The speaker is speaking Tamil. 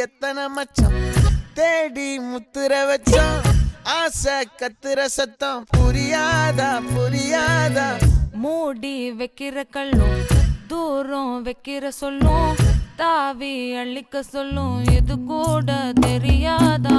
எத்தனை மச்சம் தேடி முத்துற வச்சோம் ஆசை கத்துற சத்தம் புரியாதா புரியாதா மூடி வைக்கிற கல்லும் தூரம் வைக்கிற சொல்லும் தாவி அள்ளிக்க சொல்லும் இது கூட தெரியாதா